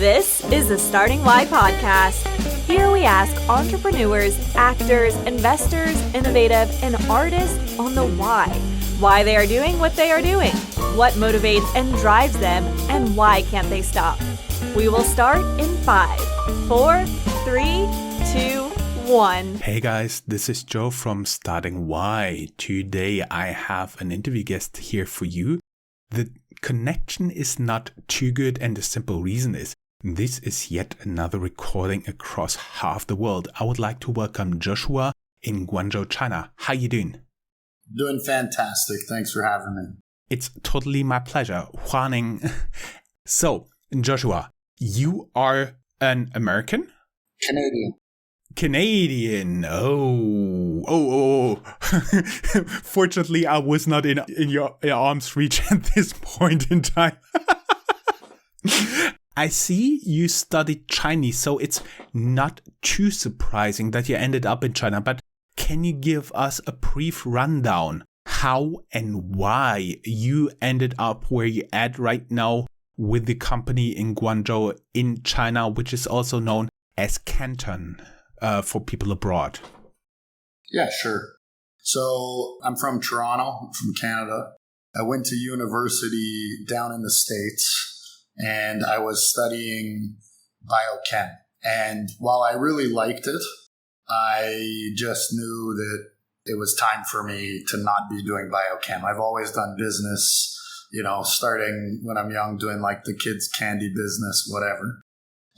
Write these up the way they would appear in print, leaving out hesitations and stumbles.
This is the Starting Why podcast. Here we ask entrepreneurs, actors, investors, innovative, and artists on the why they are doing what they are doing, what motivates and drives them, and why can't they stop. We will start in 5, 4, 3, 2, 1. Hey guys, this is Joe from Starting Why. Today I have an interview guest here for you. The connection is not too good, and the simple reason is this is yet another recording across half the world. I would like to welcome Joshua in Guangzhou, China. How you doing? Doing fantastic. Thanks for having me. It's totally my pleasure. Huaning. So, Joshua, you are an American? Canadian. Oh. Fortunately, I was not in your arm's reach at this point in time. I see you studied Chinese, so it's not too surprising that you ended up in China. But can you give us a brief rundown how and why you ended up where you're at right now with the company in Guangzhou in China, which is also known as Canton for people abroad? Yeah, sure. So I'm from Toronto, from Canada. I went to university down in the States, and I was studying biochem. And while I really liked it, I just knew that it was time for me to not be doing biochem. I've always done business, starting when I'm young, doing like the kids' candy business, whatever.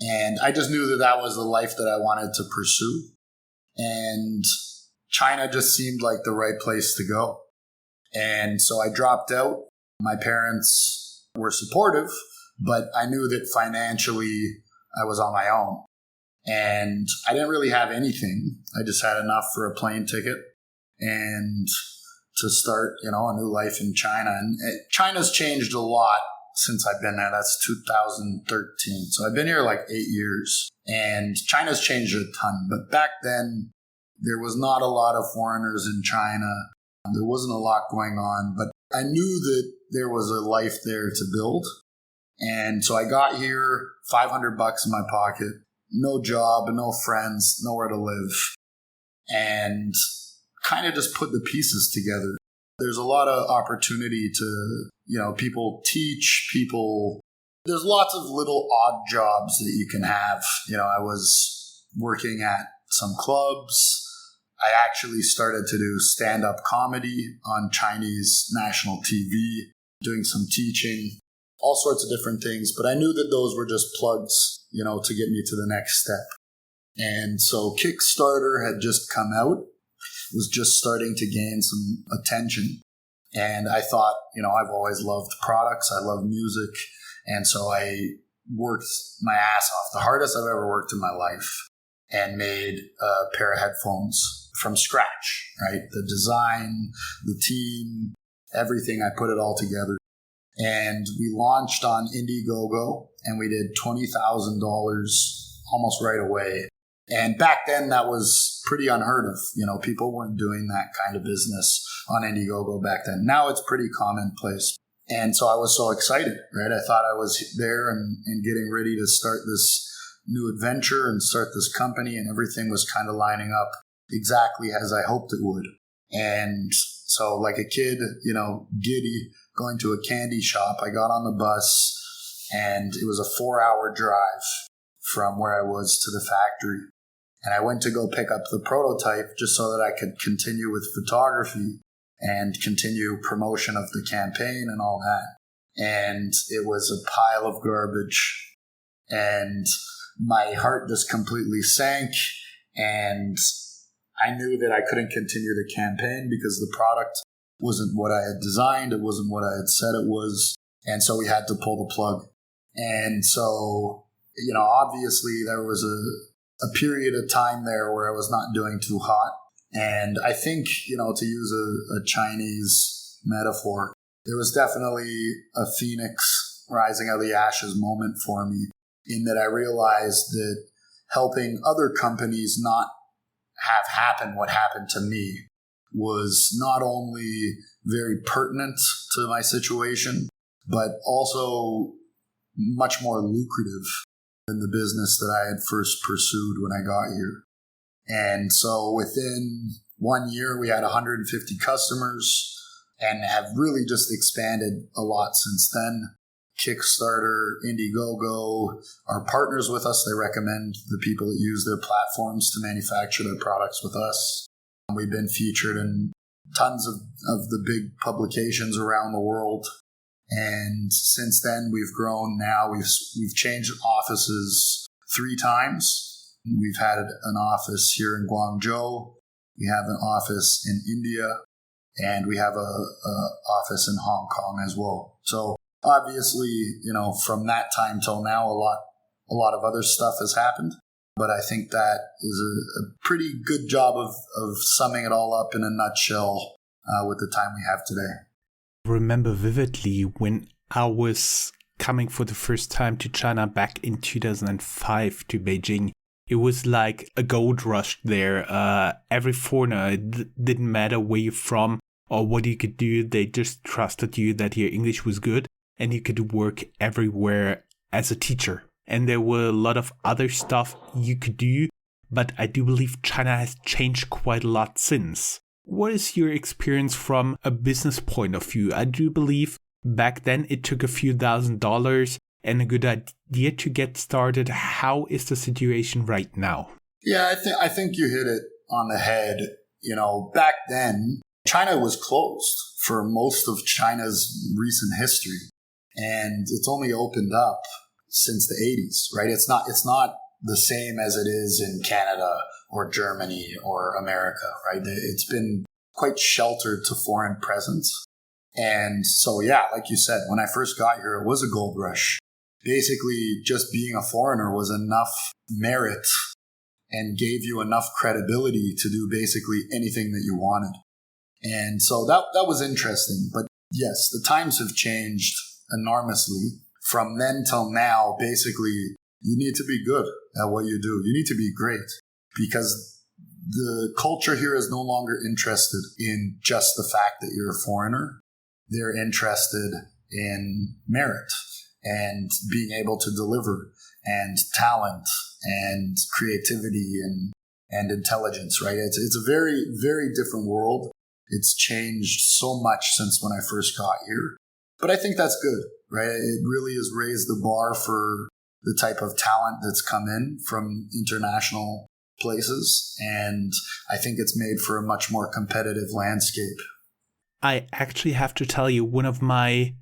And I just knew that that was the life that I wanted to pursue. And China just seemed like the right place to go. And so I dropped out. My parents were supportive, but I knew that financially I was on my own. And I didn't really have anything. I just had enough for a plane ticket and to start, a new life in China. And China's changed a lot since I've been there. That's 2013. So I've been here like 8 years. And China's changed a ton. But back then, there was not a lot of foreigners in China. There wasn't a lot going on. But I knew that there was a life there to build. And so I got here, $500 in my pocket, no job, no friends, nowhere to live, and kind of just put the pieces together. There's a lot of opportunity to, people teach, there's lots of little odd jobs that you can have. I was working at some clubs. I actually started to do stand-up comedy on Chinese national TV, doing some teaching. All sorts of different things, but I knew that those were just plugs, to get me to the next step. And so Kickstarter had just come out, was just starting to gain some attention. And I thought, I've always loved products. I love music. And so I worked my ass off, the hardest I've ever worked in my life, and made a pair of headphones from scratch, right? The design, the team, everything, I put it all together. And we launched on Indiegogo, and we did $20,000 almost right away. And back then, that was pretty unheard of. People weren't doing that kind of business on Indiegogo back then. Now it's pretty commonplace. And so I was so excited, right? I thought I was there and getting ready to start this new adventure and start this company, and everything was kind of lining up exactly as I hoped it would. And so like a kid, giddy, going to a candy shop, I got on the bus, and it was a 4-hour drive from where I was to the factory. And I went to go pick up the prototype just so that I could continue with photography and continue promotion of the campaign and all that. And it was a pile of garbage, and my heart just completely sank, and I knew that I couldn't continue the campaign because the product wasn't what I had designed. It wasn't what I had said it was. And so we had to pull the plug. And so, obviously there was a period of time there where I was not doing too hot. And I think, to use a Chinese metaphor, there was definitely a phoenix rising out of the ashes moment for me, in that I realized that helping other companies not have happen what happened to me was not only very pertinent to my situation, but also much more lucrative in the business that I had first pursued when I got here. And so within 1 year, we had 150 customers and have really just expanded a lot since then. Kickstarter, Indiegogo are partners with us. They recommend the people that use their platforms to manufacture their products with us. We've been featured in tons of the big publications around the world. And since then, we've grown now. We've changed offices 3 times. We've had an office here in Guangzhou. We have an office in India. And we have a office in Hong Kong as well. So obviously, from that time till now, a lot of other stuff has happened. But I think that is a pretty good job of summing it all up in a nutshell with the time we have today. I remember vividly when I was coming for the first time to China back in 2005 to Beijing. It was like a gold rush there. Every foreigner, it didn't matter where you're from or what you could do. They just trusted you that your English was good and you could work everywhere as a teacher. And there were a lot of other stuff you could do, but I do believe China has changed quite a lot since. What is your experience from a business point of view? I do believe back then it took a few $1,000s and a good idea to get started. How is the situation right now? Yeah, I think you hit it on the head. Back then, China was closed for most of China's recent history, and it's only opened up since the 80s, right? It's not the same as it is in Canada or Germany or America, right? It's been quite sheltered to foreign presence. And so, yeah, like you said, when I first got here, it was a gold rush. Basically, just being a foreigner was enough merit and gave you enough credibility to do basically anything that you wanted. And so that was interesting. But yes, the times have changed enormously. From then till now, basically, you need to be good at what you do. You need to be great because the culture here is no longer interested in just the fact that you're a foreigner. They're interested in merit and being able to deliver and talent and creativity and intelligence, right? It's a very, very different world. It's changed so much since when I first got here. But I think that's good, right? It really has raised the bar for the type of talent that's come in from international places. And I think it's made for a much more competitive landscape. I actually have to tell you, one of my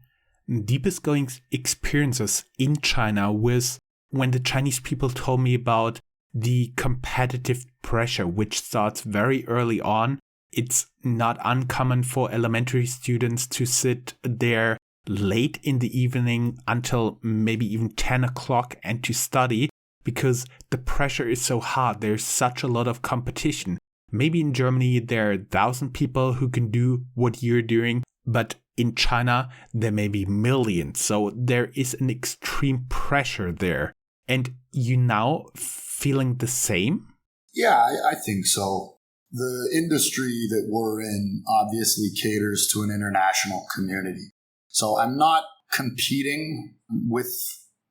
deepest going experiences in China was when the Chinese people told me about the competitive pressure, which starts very early on. It's not uncommon for elementary students to sit there late in the evening until maybe even 10 o'clock and to study because the pressure is so hard. There's such a lot of competition. Maybe in Germany there are 1,000 people who can do what you're doing, but in China there may be millions. So there is an extreme pressure there. And you now feeling the same? Yeah, I think so. The industry that we're in obviously caters to an international community. So I'm not competing with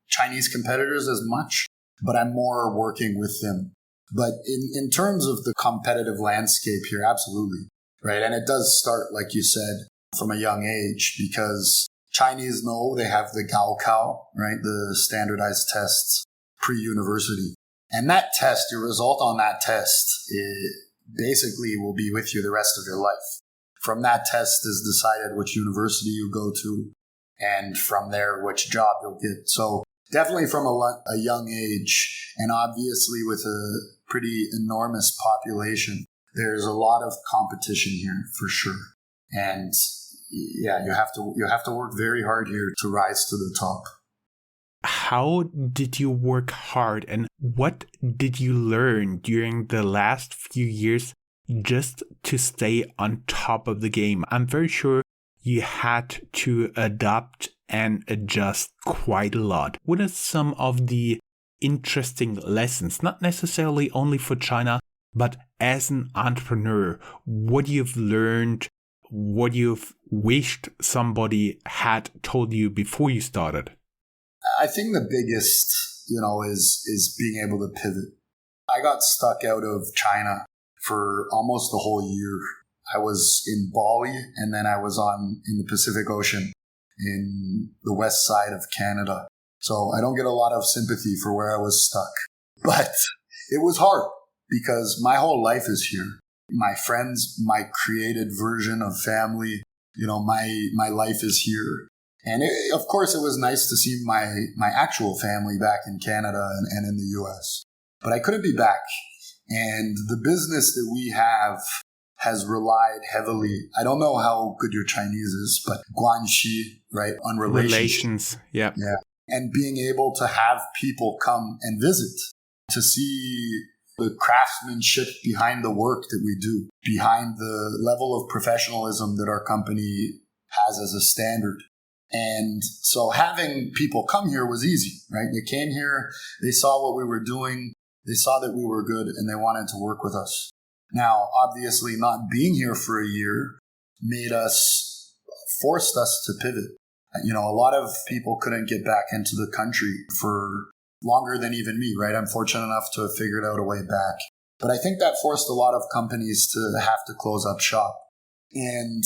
Chinese competitors as much, but I'm more working with them. But in terms of the competitive landscape here, absolutely, right? And it does start, like you said, from a young age because Chinese know they have the Gaokao, right? The standardized tests pre-university. And that test, your result on that test, basically will be with you the rest of your life. From that test is decided which university you go to, and from there, which job you'll get. So definitely from a young age, and obviously with a pretty enormous population, there's a lot of competition here for sure. And yeah, you have to work very hard here to rise to the top. How did you work hard and what did you learn during the last few years just to stay on top of the game? I'm very sure you had to adapt and adjust quite a lot. What are some of the interesting lessons, not necessarily only for China, but as an entrepreneur, what you've learned, what you've wished somebody had told you before you started? I think the biggest is being able to pivot. I got stuck out of China for almost the whole year. I was in Bali, and then I was in the Pacific Ocean in the west side of Canada. So I don't get a lot of sympathy for where I was stuck. But it was hard because my whole life is here. My friends, my created version of family, my life is here. And of course, it was nice to see my actual family back in Canada and in the US. But I couldn't be back. And the business that we have has relied heavily. I don't know how good your Chinese is, but guanxi, right? On relations. Yeah. And being able to have people come and visit to see the craftsmanship behind the work that we do, behind the level of professionalism that our company has as a standard. And so having people come here was easy, right? They came here, they saw what we were doing, they saw that we were good, and they wanted to work with us. Now, obviously, not being here for a year forced us to pivot. A lot of people couldn't get back into the country for longer than even me, right? I'm fortunate enough to have figured out a way back. But I think that forced a lot of companies to have to close up shop. And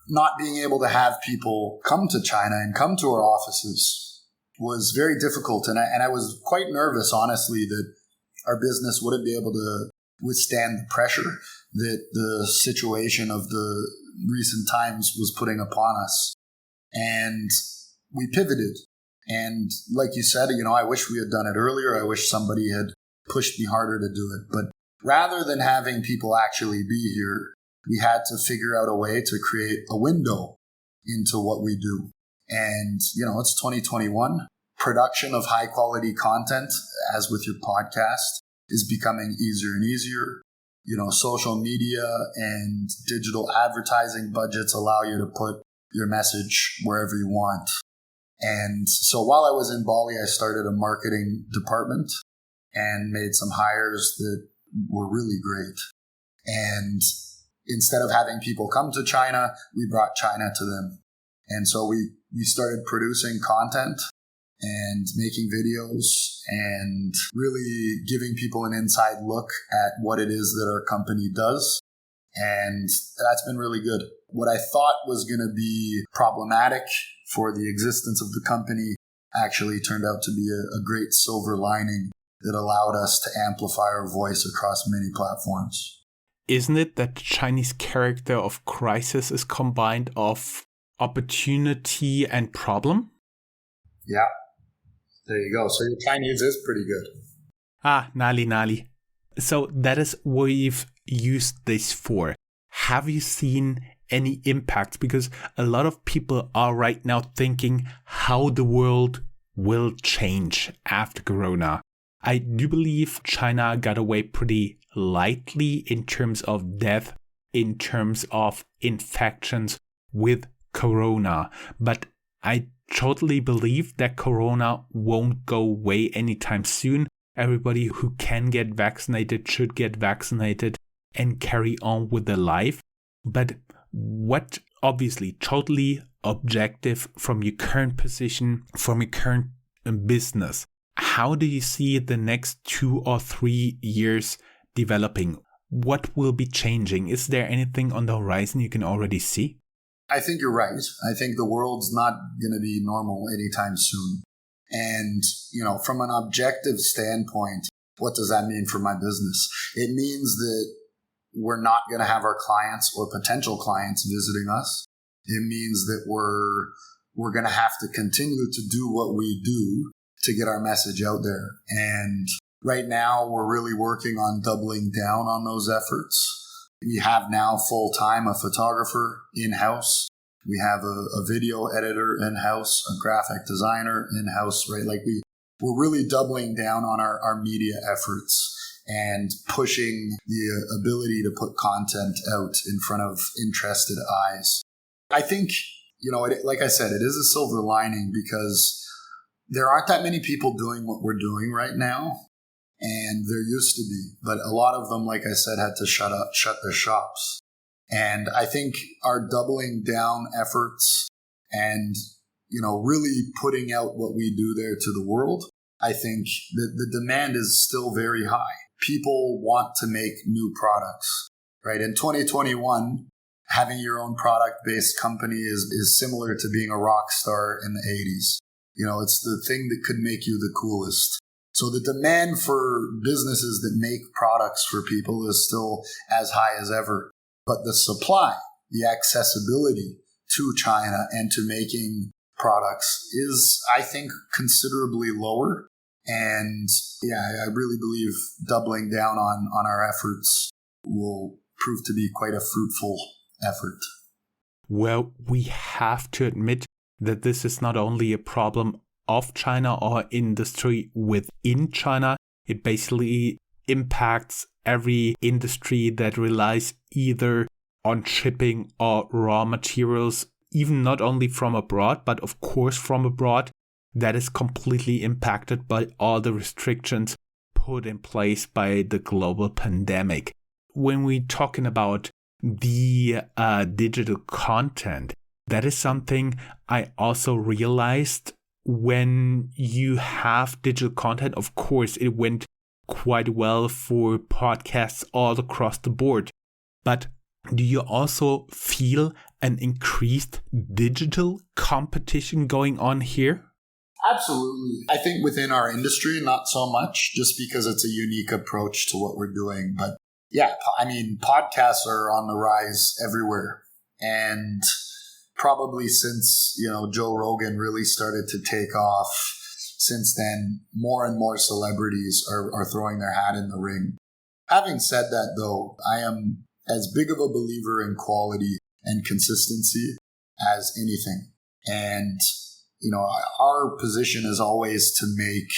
not being able to have people come to China and come to our offices was very difficult. And I was quite nervous, honestly, that our business wouldn't be able to withstand the pressure that the situation of the recent times was putting upon us. And we pivoted. And like you said, I wish we had done it earlier. I wish somebody had pushed me harder to do it. But rather than having people actually be here, we had to figure out a way to create a window into what we do. And, it's 2021. Production of high quality content, as with your podcast, is becoming easier and easier. Social media and digital advertising budgets allow you to put your message wherever you want. And so while I was in Bali, I started a marketing department and made some hires that were really great. And instead of having people come to China, we brought China to them. And so we started producing content and making videos and really giving people an inside look at what it is that our company does. And that's been really good. What I thought was going to be problematic for the existence of the company actually turned out to be a great silver lining that allowed us to amplify our voice across many platforms. Isn't it that the Chinese character of crisis is combined of opportunity and problem? Yeah. There you go. So your Chinese is pretty good. Nali. So that is what we've used this for. Have you seen any impact? Because a lot of people are right now thinking how the world will change after Corona. I do believe China got away pretty lightly in terms of death, in terms of infections with Corona. But I totally believe that Corona won't go away anytime soon. Everybody who can get vaccinated should get vaccinated and carry on with their life. But what, obviously, totally objective from your current position, from your current business, how do you see the next 2 or 3 years developing? What will be changing? Is there anything on the horizon you can already see? I think you're right. I think the world's not going to be normal anytime soon. And, from an objective standpoint, what does that mean for my business? It means that we're not going to have our clients or potential clients visiting us. It means that we're going to have to continue to do what we do to get our message out there. And right now, we're really working on doubling down on those efforts. We have now full-time a photographer in-house. We have a video editor in-house, a graphic designer in-house, right? We're really doubling down on our media efforts and pushing the ability to put content out in front of interested eyes. I think, like I said, it is a silver lining because there aren't that many people doing what we're doing right now. And there used to be, but a lot of them, like I said, had to shut their shops. And I think our doubling down efforts and, really putting out what we do there to the world, I think the demand is still very high. People want to make new products, right? In 2021, having your own product-based company is similar to being a rock star in the 80s. It's the thing that could make you the coolest. So the demand for businesses that make products for people is still as high as ever. But the supply, the accessibility to China and to making products is, I think, considerably lower. And I really believe doubling down on our efforts will prove to be quite a fruitful effort. Well, we have to admit that this is not only a problem of China or industry within China. It basically impacts every industry that relies either on shipping or raw materials, even not only from abroad, but of course from abroad. That is completely impacted by all the restrictions put in place by the global pandemic. When we're talking about the digital content, that is something I also realized when you have digital content. Of course, it went quite well for podcasts all across the board. But do you also feel an increased digital competition going on here? Absolutely. I think within our industry, not so much, just because it's a unique approach to what we're doing. But podcasts are on the rise everywhere. And probably since, Joe Rogan really started to take off, since then, more and more celebrities are throwing their hat in the ring. Having said that, though, I am as big of a believer in quality and consistency as anything. And, our position is always to make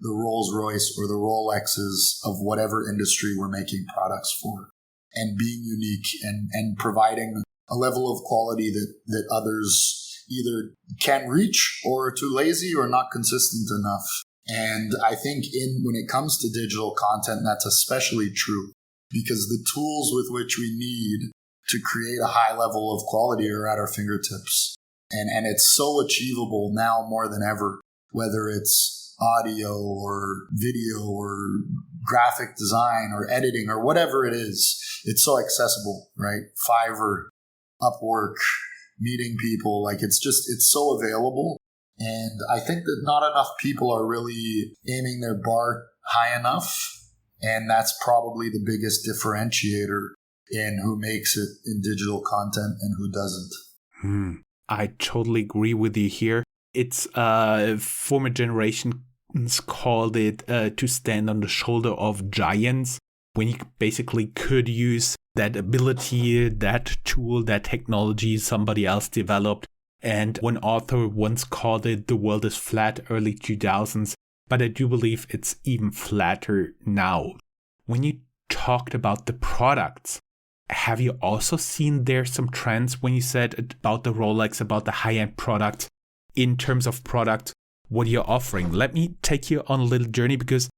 the Rolls-Royce or the Rolexes of whatever industry we're making products for, and being unique and providing a level of quality that others either can't reach or are too lazy or not consistent enough. And I think when it comes to digital content, that's especially true, because the tools with which we need to create a high level of quality are at our fingertips. And it's so achievable now more than ever, whether it's audio or video or graphic design or editing or whatever it is. It's so accessible, right? Fiverr, Upwork, meeting people, it's so available. And I think that not enough people are really aiming their bar high enough. And that's probably the biggest differentiator in who makes it in digital content and who doesn't. I totally agree with you here. It's former generations called it to stand on the shoulder of giants, when you basically could use that ability, that tool, that technology somebody else developed. And one author once called it "the world is flat," early 2000s, but I do believe it's even flatter now. When you talked about the products, have you also seen there some trends when you said about the Rolex, about the high-end product? In terms of product, what you're offering? Let me take you on a little journey, because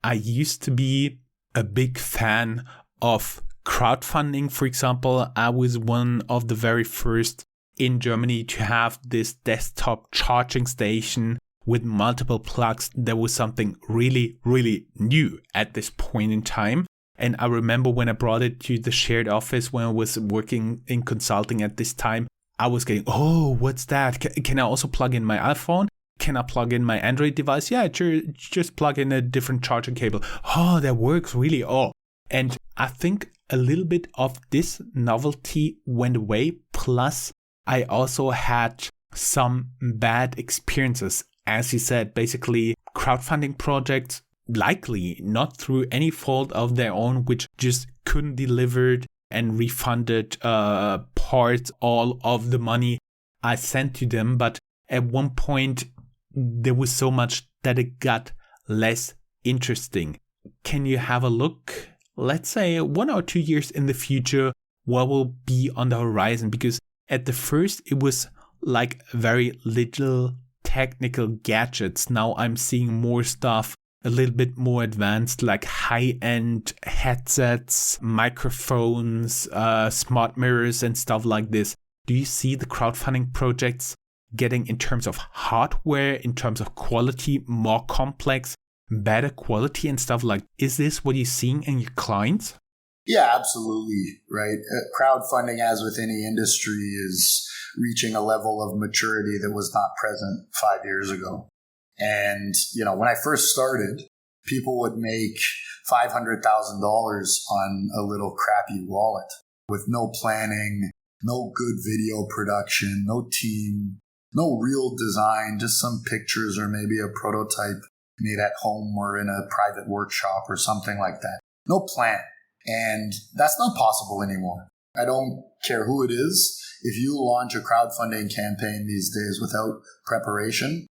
I used to be a big fan of crowdfunding. For example, I was one of the very first in Germany to have this desktop charging station with multiple plugs. That was something really, really new at this point in time. And I remember when I brought it to the shared office when I was working in consulting at this time, I was getting, oh, what's that? Can I also plug in my iPhone? Can I plug in my Android device? Yeah, just plug in a different charging cable. Oh, that works really. Oh, and I think a little bit of this novelty went away. Plus, I also had some bad experiences. As you said, basically crowdfunding projects, likely not through any fault of their own, which just couldn't deliver and refunded parts, all of the money I sent to them. But at one point, there was so much that it got less interesting. Can you have a look, let's say 1 or 2 years in the future, what will be on the horizon? Because at the first, it was like very little technical gadgets. Now I'm seeing more stuff, a little bit more advanced, like high-end headsets, microphones, smart mirrors and stuff like this. Do you see the crowdfunding projects getting in terms of hardware, in terms of quality, more complex, better quality and stuff like, is this what you're seeing in your clients? Yeah, absolutely. Right. Crowdfunding, as with any industry, is reaching a level of maturity that was not present 5 years ago. And, when I first started, people would make $500,000 on a little crappy wallet with no planning, no good video production, no team, no real design, just some pictures or maybe a prototype made at home or in a private workshop or something like that. No plan. And that's not possible anymore. I don't care who it is. If you launch a crowdfunding campaign these days without preparation,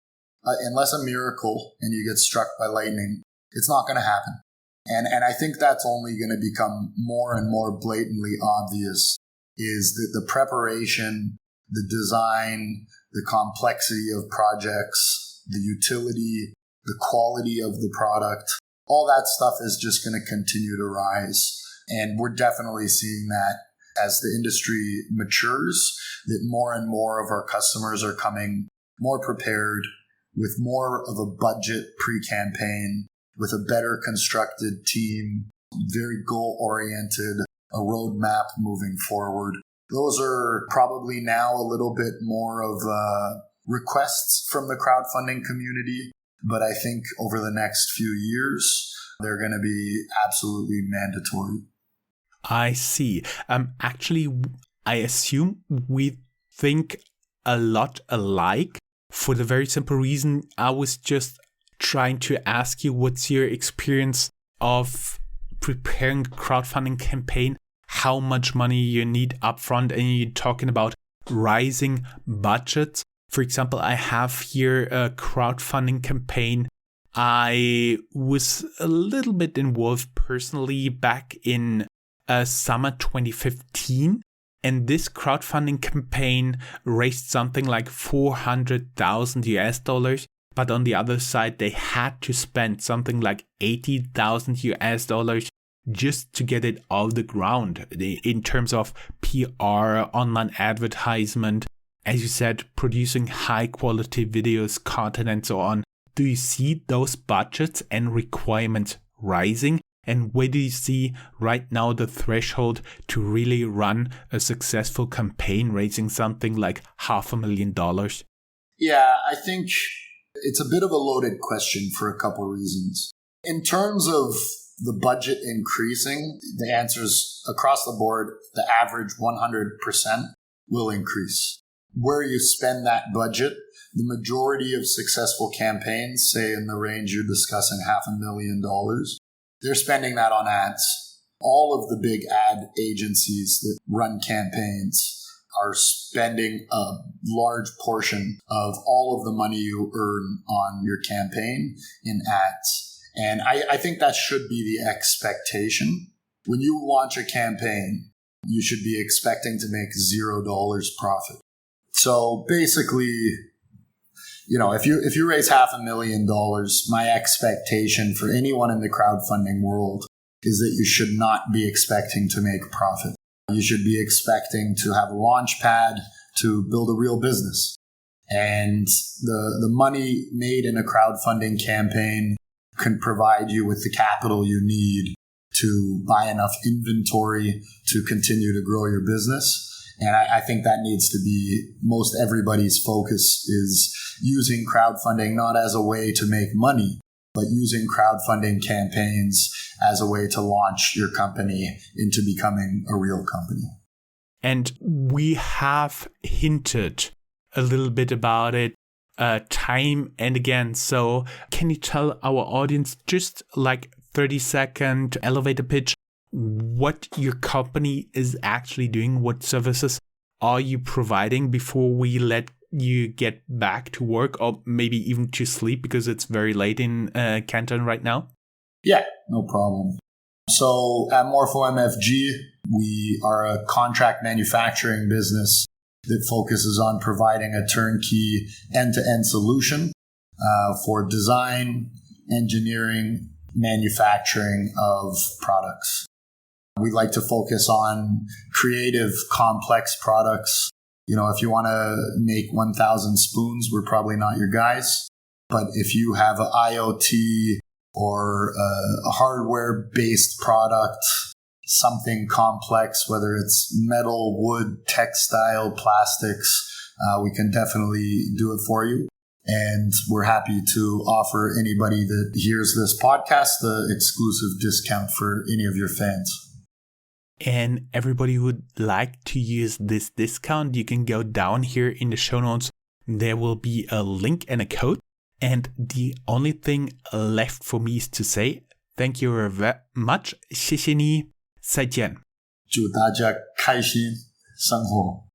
unless a miracle and you get struck by lightning, it's not going to happen. And I think that's only going to become more and more blatantly obvious, is that the preparation, the design, the complexity of projects, the utility, the quality of the product, all that stuff is just going to continue to rise. And we're definitely seeing that as the industry matures, that more and more of our customers are coming more prepared with more of a budget pre-campaign, with a better constructed team, very goal-oriented, a roadmap moving forward. Those are probably now a little bit more of requests from the crowdfunding community, but I think over the next few years, they're going to be absolutely mandatory. I see. Actually, I assume we think a lot alike, for the very simple reason I was just trying to ask you, what's your experience of preparing a crowdfunding campaign, how much money you need upfront, and you're talking about rising budgets. For example, I have here a crowdfunding campaign. I was a little bit involved personally back in summer 2015. And this crowdfunding campaign raised something like $400,000. But on the other side, they had to spend something like $80,000 just to get it off the ground in terms of PR, online advertisement, as you said, producing high quality videos, content, and so on. Do you see those budgets and requirements rising? And where do you see right now the threshold to really run a successful campaign raising something like $500,000? Yeah, I think it's a bit of a loaded question for a couple of reasons. In terms of the budget increasing, the answer's across the board, the average 100% will increase. Where you spend that budget, the majority of successful campaigns, say in the range you're discussing, $500,000, they're spending that on ads. All of the big ad agencies that run campaigns are spending a large portion of all of the money you earn on your campaign in ads. And I think that should be the expectation. When you launch a campaign, you should be expecting to make $0 profit. So basically, if you raise $500,000, my expectation for anyone in the crowdfunding world is that you should not be expecting to make profit. You should be expecting to have a launch pad to build a real business. And the money made in a crowdfunding campaign can provide you with the capital you need to buy enough inventory to continue to grow your business. And I think that needs to be most everybody's focus, is using crowdfunding not as a way to make money, but using crowdfunding campaigns as a way to launch your company into becoming a real company. And we have hinted a little bit about it time and again. So can you tell our audience, just like 30-second elevator pitch, what your company is actually doing? What services are you providing before we let you get back to work, or maybe even to sleep because it's very late in Canton right now? Yeah, no problem. So at MorphoMFG, we are a contract manufacturing business that focuses on providing a turnkey end-to-end solution for design, engineering, manufacturing of products. We like to focus on creative, complex products If you want to make 1,000 spoons, we're probably not your guys. But if you have an IoT or a hardware-based product, something complex, whether it's metal, wood, textile, plastics, we can definitely do it for you. And we're happy to offer anybody that hears this podcast the exclusive discount for any of your fans. And everybody who would like to use this discount, you can go down here in the show notes. There will be a link and a code. And the only thing left for me is to say thank you very much. 谢谢你，再见。祝大家开心生活。